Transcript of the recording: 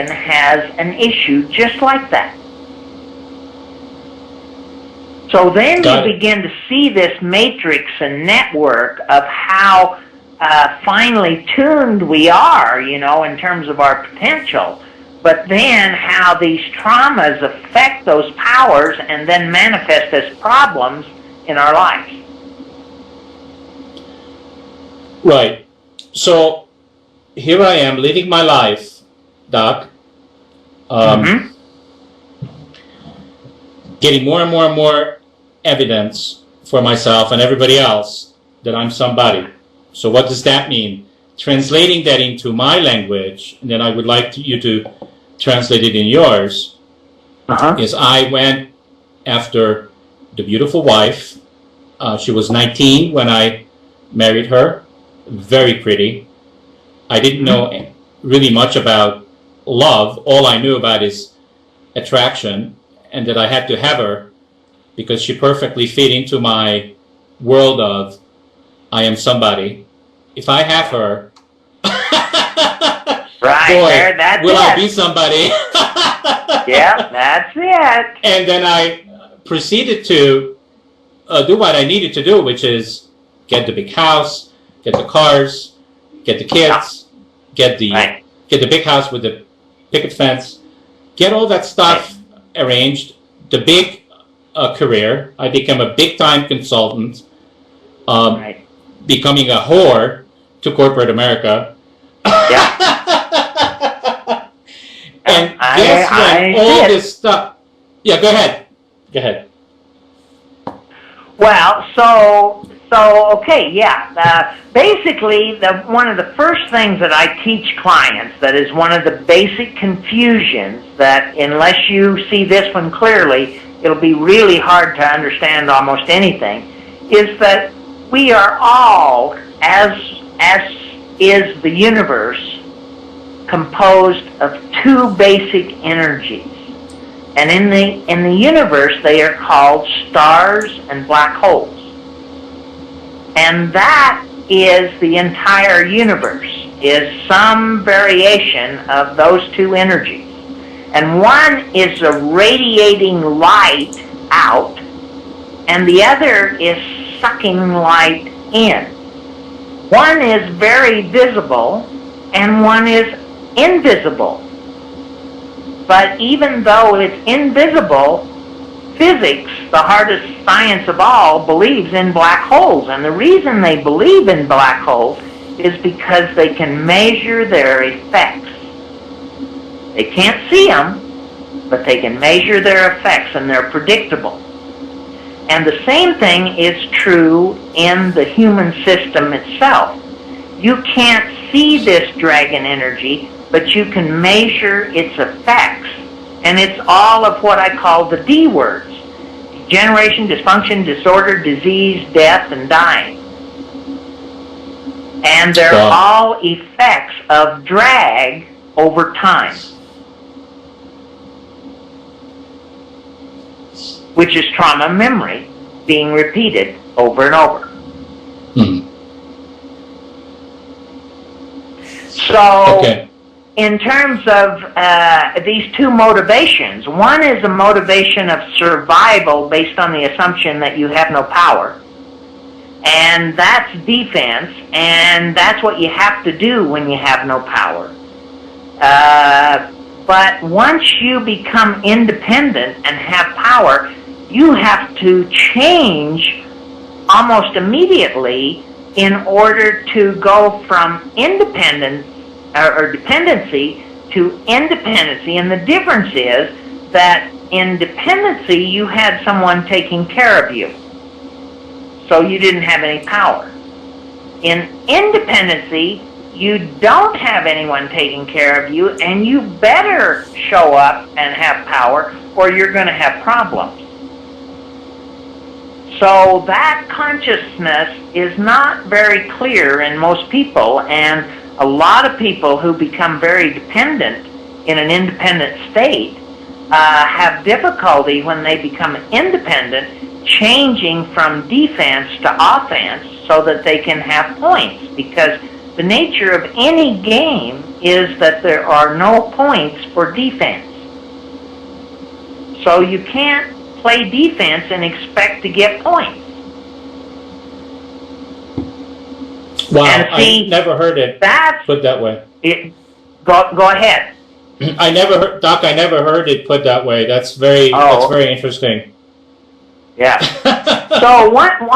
has an issue just like that. So then you begin to see this matrix and network of how finely tuned we are, in terms of our potential, but then how these traumas affect those powers and then manifest as problems in our lives. Right. So here I am living my life, Doc, getting more and more and more evidence for myself and everybody else that I'm somebody. So what does that mean? Translating that into my language, and then I would like you to translate it in yours, is I went after the beautiful wife. She was 19 when I married her, very pretty. I didn't know really much about love. All I knew about is attraction, and that I had to have her because she perfectly fit into my world of I am somebody. If I have her, right, that's will it. I be somebody? Yeah, that's it. And then I proceeded to do what I needed to do, which is get the big house, get the cars, get the kids, get the big house with the picket fence, get all that stuff arranged, the big career. I became a big-time consultant, becoming a whore to corporate America. And guess when all this stuff... Yeah, go ahead. Go ahead. Well, okay, yeah. Basically, one of the first things that I teach clients, that is one of the basic confusions, that unless you see this one clearly, it'll be really hard to understand almost anything, is that we are all, as is the universe, composed of two basic energies. And in the universe, they are called stars and black holes. And that is the entire universe, is some variation of those two energies. And one is a radiating light out, and the other is sucking light in. One is very visible, and one is invisible. But even though it's invisible, physics, the hardest science of all, believes in black holes. And the reason they believe in black holes is because they can measure their effects. They can't see them, but they can measure their effects, and they're predictable. And the same thing is true in the human system itself. You can't see this dragon energy, but you can measure its effects. And it's all of what I call the D words: degeneration, dysfunction, disorder, disease, death, and dying. And they're all effects of drag over time, which is trauma memory being repeated over and over. So, in terms of these two motivations, one is a motivation of survival based on the assumption that you have no power. And that's defense, and that's what you have to do when you have no power. But once you become independent and have power, you have to change almost immediately in order to go from independence or dependency to independency. And the difference is that in dependency, you had someone taking care of you, so you didn't have any power. In independency, you don't have anyone taking care of you, and you better show up and have power, or you're going to have problems. So that consciousness is not very clear in most people, and a lot of people who become very dependent in an independent state have difficulty when they become independent changing from defense to offense so that they can have points, because The nature of any game is that there are no points for defense. So you can't play defense and expect to get points. Wow, And see, I never heard it That's put that way. it. Go ahead. I never heard, Doc. I never heard it put that way. That's very Oh. That's very interesting. Yeah. So one